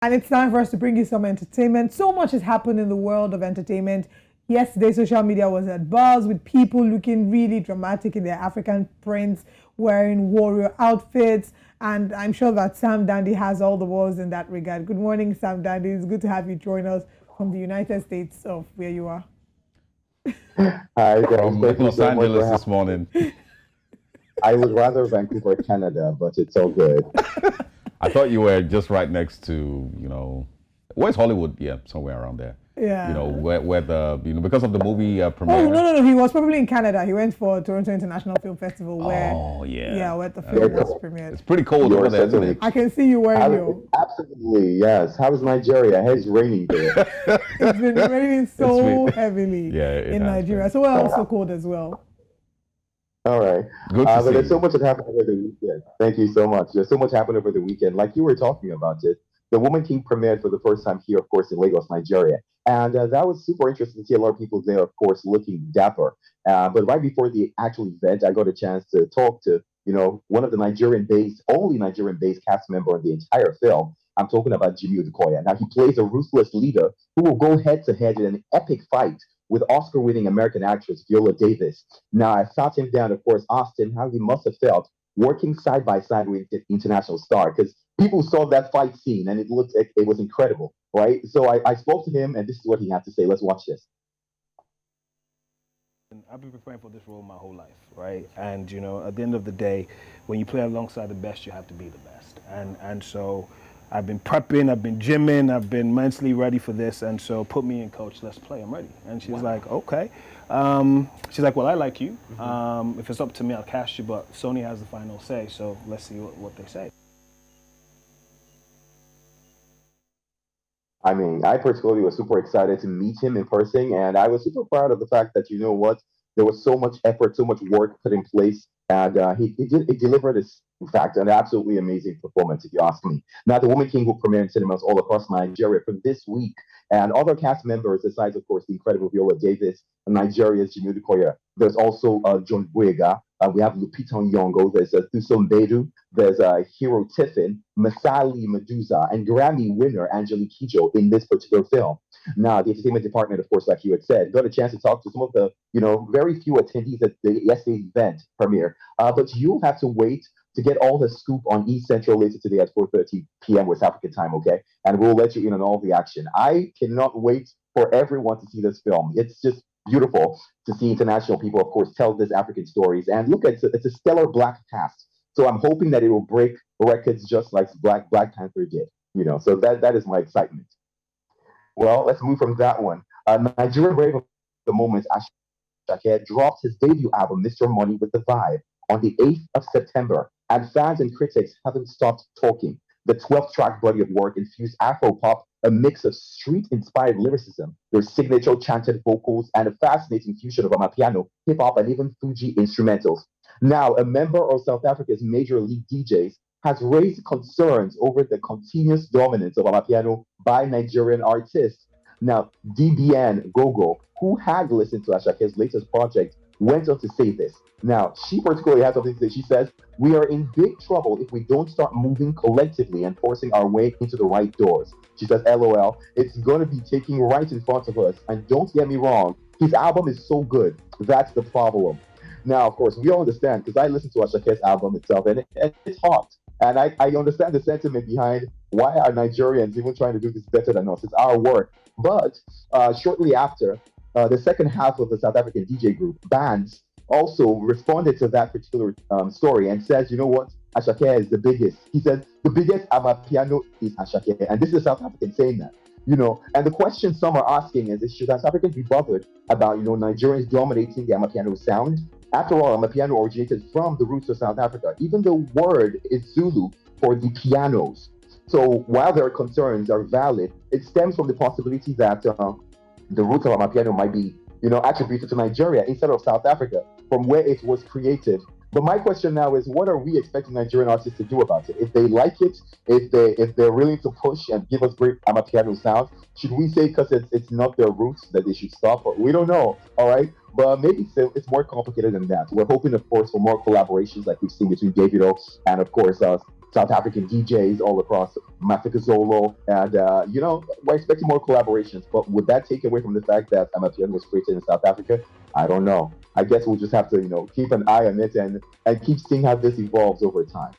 And it's time for us to bring you some entertainment. So much has happened in the world of entertainment. Yesterday, social media was at buzz with people looking really dramatic in their African prints, wearing warrior outfits. And I'm sure that Sam Dandy has all the words in that regard. Good morning, Sam Dandy. It's good to have you join us from the United States of where you are. Hi guys, From thank you Los so much for Angeles having this morning. me. I would rather Vancouver, Canada, but it's all good. I thought you were just right next to, where's Hollywood? Yeah, somewhere around there. Yeah. Where the, because of the movie Oh, no, premiere. no, no. He was probably in Canada. He went for Toronto International Film Festival where, Oh, yeah, yeah. where the That's film You're, was cool. premiered. It's pretty cold over you're there, isn't certainly it? I can see you wearing how, your. absolutely yes. How is Nigeria? It's raining there. It's been raining It's so sweet. heavily Yeah, it in has Nigeria. been. So we're also cold as well. All right. Good to But see there's so you. much that happened over the weekend. Thank you so much. There's so much happened over the weekend. Like you were talking about it, the Woman King premiered for the first time here, of course, in Lagos, Nigeria. And that was super interesting to see a lot of people there, of course, looking dapper. But right before the actual event, I got a chance to talk to, one of the only Nigerian-based cast member in the entire film. I'm talking about Jimi Odukoya. Now, he plays a ruthless leader who will go head to head in an epic fight with Oscar winning American actress Viola Davis. Now, I sat him down, of course, asked him how he must have felt working side by side with the international star because people saw that fight scene and it looked like it was incredible, right? So I spoke to him and this is what he had to say. Let's watch this. I've been preparing for this role my whole life, right? And at the end of the day, when you play alongside the best, you have to be the best. And so I've been prepping, I've been gymming, I've been mentally ready for this. And so put me in, coach, let's play, I'm ready. And she's like, okay. She's like, well, I like you. If it's up to me, I'll cast you, but Sony has the final say. So let's see what they say. I mean, I particularly was super excited to meet him in person, and I was super proud of the fact that there was so much effort, so much work put in place, and he delivered this, in fact, an absolutely amazing performance, if you ask me. Now, The Woman King will premiere in cinemas all across Nigeria from this week, and other cast members, besides, of course, the incredible Viola Davis, Nigeria's Jimi Odukoya, there's also John Boyega, we have Lupita Nyong'o, there's Thuso Mbedu, there's Hero Tiffin, Masali Medusa, and Grammy winner Angelique Kidjo in this particular film. Now, the entertainment department, of course, like you had said, got a chance to talk to some of the, very few attendees at the yesterday's event premiere. But you'll have to wait to get all the scoop on East Central later today at 4:30 p.m. West African time, okay? And we'll let you in on all the action. I cannot wait for everyone to see this film. It's just beautiful to see international people, of course, tell these African stories. And look, it's a stellar black cast. So I'm hoping that it will break records just like Black Panther did. So that is my excitement. Well, let's move from that one. Nigerian brave of the moment, Ashake dropped his debut album, Mr. Money with the Vibe, on the 8th of September, and fans and critics haven't stopped talking. The 12 track body of work infused Afro pop, a mix of street inspired lyricism, their signature chanted vocals, and a fascinating fusion of amapiano, hip hop, and even Fuji instrumentals. Now, a member of South Africa's major league DJs has raised concerns over the continuous dominance of amapiano by Nigerian artists. Now, DBN Gogo, who had listened to Ashake's latest project, went on to say this. Now, she particularly has something to say. She says, we are in big trouble if we don't start moving collectively and forcing our way into the right doors. She says, LOL, it's going to be taking right in front of us. And don't get me wrong, his album is so good. That's the problem. Now, of course, we all understand because I listened to Ashake's album itself and it's hot. And I understand the sentiment behind why are Nigerians even trying to do this better than us? It's our work. But shortly after, the second half of the South African DJ group, Bands, also responded to that particular story and says, you know what? Ashake is the biggest. He said, the biggest Amapiano is Ashake. And this is a South African saying that. And the question some are asking is should South Africans be bothered about, Nigerians dominating the Amapiano sound? After all, Amapiano originated from the roots of South Africa. Even the word is Zulu for the pianos. So while their concerns are valid, it stems from the possibility that the roots of Amapiano might be, attributed to Nigeria instead of South Africa, from where it was created. But my question now is, what are we expecting Nigerian artists to do about it? If they like it, if they're willing to push and give us great Amapiano sounds, should we say because it's not their roots that they should stop? We don't know. All right, but maybe it's more complicated than that. We're hoping, of course, for more collaborations like we've seen between Davido and, of course, South African DJs all across Mafikazolo, and we're expecting more collaborations. But would that take away from the fact that Amapiano was created in South Africa? I don't know. I guess we'll just have to, keep an eye on it and keep seeing how this evolves over time.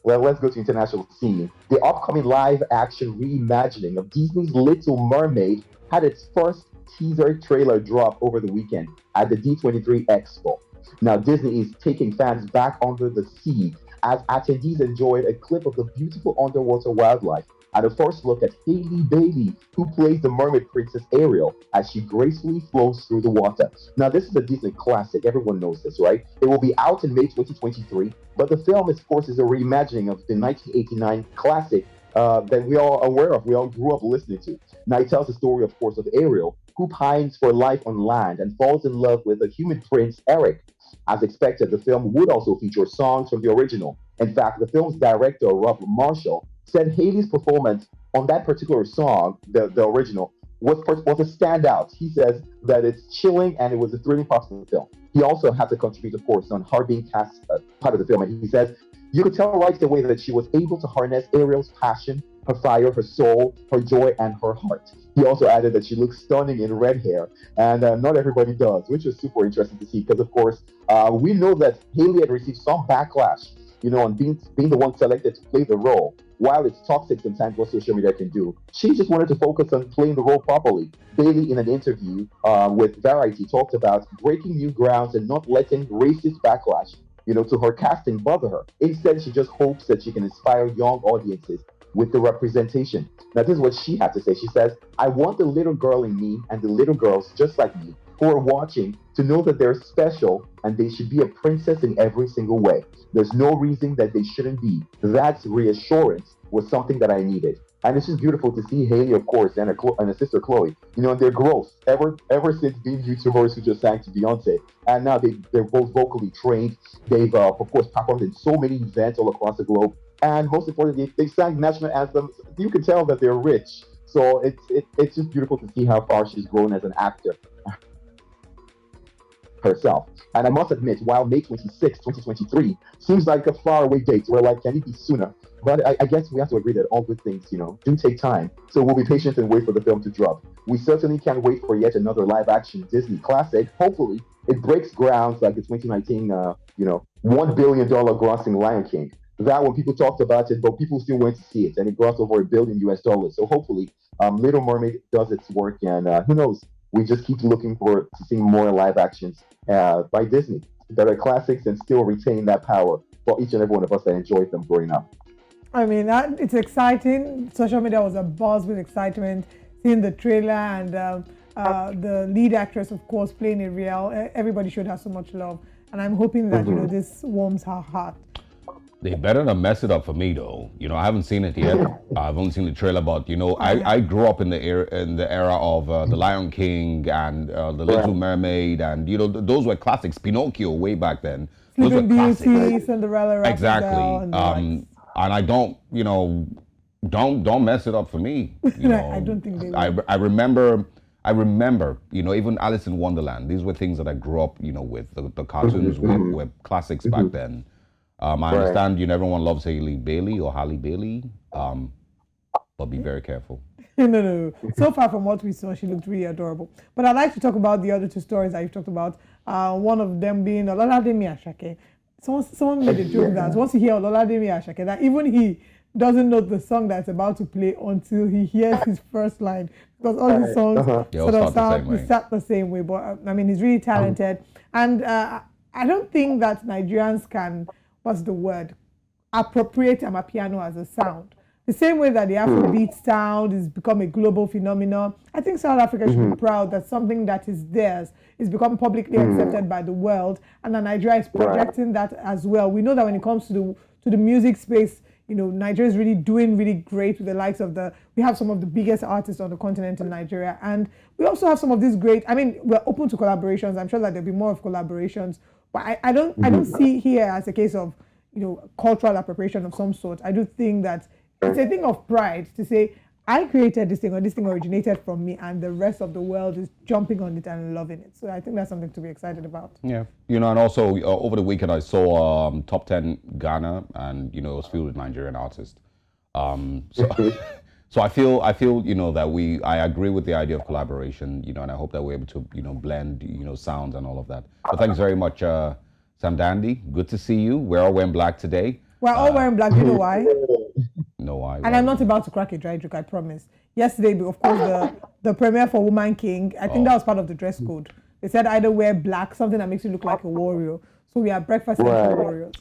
Well, let's go to international scene. The upcoming live action reimagining of Disney's Little Mermaid had its first teaser trailer drop over the weekend at the D23 Expo. Now, Disney is taking fans back under the sea as attendees enjoyed a clip of the beautiful underwater wildlife and a first look at Haley Bailey, who plays the mermaid princess Ariel as she gracefully flows through the water. Now, this is a Disney classic. Everyone knows this, right? It will be out in May 2023, but the film, of course, is a reimagining of the 1989 classic that we all are aware of, we all grew up listening to. Now, it tells the story, of course, of Ariel, who pines for life on land and falls in love with the human prince Eric. As expected, the film would also feature songs from the original. In fact, the film's director, Rob Marshall, said Haley's performance on that particular song, the original, was a standout. He says that it's chilling and it was a thrilling part of the film. He also had to contribute, of course, on her being cast part of the film. And he says, you could tell right away that she was able to harness Ariel's passion, her fire, her soul, her joy, and her heart. He also added that she looks stunning in red hair, and not everybody does, which is super interesting to see because, of course, we know that Haley had received some backlash, on being the one selected to play the role. While it's toxic sometimes what social media can do, she just wanted to focus on playing the role properly. Bailey, in an interview with Variety, talked about breaking new grounds and not letting racist backlash, to her casting bother her. Instead, she just hopes that she can inspire young audiences with the representation. Now, this is what she had to say. She says, I want the little girl in me and the little girls just like me who are watching to know that they're special and they should be a princess in every single way. There's no reason that they shouldn't be. That reassurance was something that I needed. And it's just beautiful to see Haley, of course, and her sister Chloe, their growth ever since being YouTubers who just sang to Beyonce. And now they're both vocally trained. They've, of course, performed in so many events all across the globe. And most importantly, they sang national anthems. You can tell that they're rich. So it's just beautiful to see how far she's grown as an actor herself. And I must admit, while May 26, 2023 seems like a faraway date, we're like, can it be sooner? But I guess we have to agree that all good things, do take time. So we'll be patient and wait for the film to drop. We certainly can't wait for yet another live-action Disney classic. Hopefully, it breaks grounds like the 2019, $1 billion grossing Lion King. That one, people talked about it, but people still went to see it, and it grossed over $1 billion US. So hopefully, Little Mermaid does its work, and who knows? We just keep looking to see more live actions by Disney that are classics and still retain that power for each and every one of us that enjoyed them growing up. I mean, it's exciting. Social media was abuzz with excitement, seeing the trailer and the lead actress, of course, playing Ariel. Everybody should have so much love, and I'm hoping that this warms her heart. They better not mess it up for me though. I haven't seen it yet. I've only seen the trailer, but I grew up in the era of the Lion King and the Little Mermaid, and those were classics. Pinocchio way back then. Those were classics. Cinderella, exactly. And I don't mess it up for me. I don't think they will. I remember, even Alice in Wonderland. These were things that I grew up, with. The cartoons were classics back then. I understand everyone loves Haley Bailey or Halle Bailey, but be very careful. No. So far from what we saw, she looked really adorable. But I'd like to talk about the other two stories that you've talked about. One of them being Ololademi Asake. Someone made a joke that once you hear Ololademi Asake, that even he doesn't know the song that's about to play until he hears his first line. Because all his songs sort of start the same way. But he's really talented. And I don't think that Nigerians can, what's the word, appropriate Amapiano as a sound. The same way that the Afrobeat sound has become a global phenomenon, I think South Africa should be proud that something that is theirs is become publicly accepted by the world, and that Nigeria is projecting that as well. We know that when it comes to the music space, Nigeria is really doing really great with the likes of we have some of the biggest artists on the continent in Nigeria, and we also have some of these great, we're open to collaborations. I'm sure that there'll be more of collaborations, but I don't see here as a case of, cultural appropriation of some sort. I do think that it's a thing of pride to say, I created this thing, or this thing originated from me, and the rest of the world is jumping on it and loving it. So I think that's something to be excited about. Yeah, you know, and also over the weekend I saw top 10 Ghana, and you know it was filled with Nigerian artists. So, so I feel, you know, that I agree with the idea of collaboration, you know, and I hope that we're able to, you know, blend, you know, sounds and all of that. But thanks very much, Sam Dandy. Good to see you. We're all wearing black today. We're all wearing black. You know why? No, And I'm not about to crack a dry joke, I promise. Yesterday, of course, the premiere for Woman King, I think that was part of the dress code. They said either wear black, something that makes you look like a warrior. So we are breakfast warriors.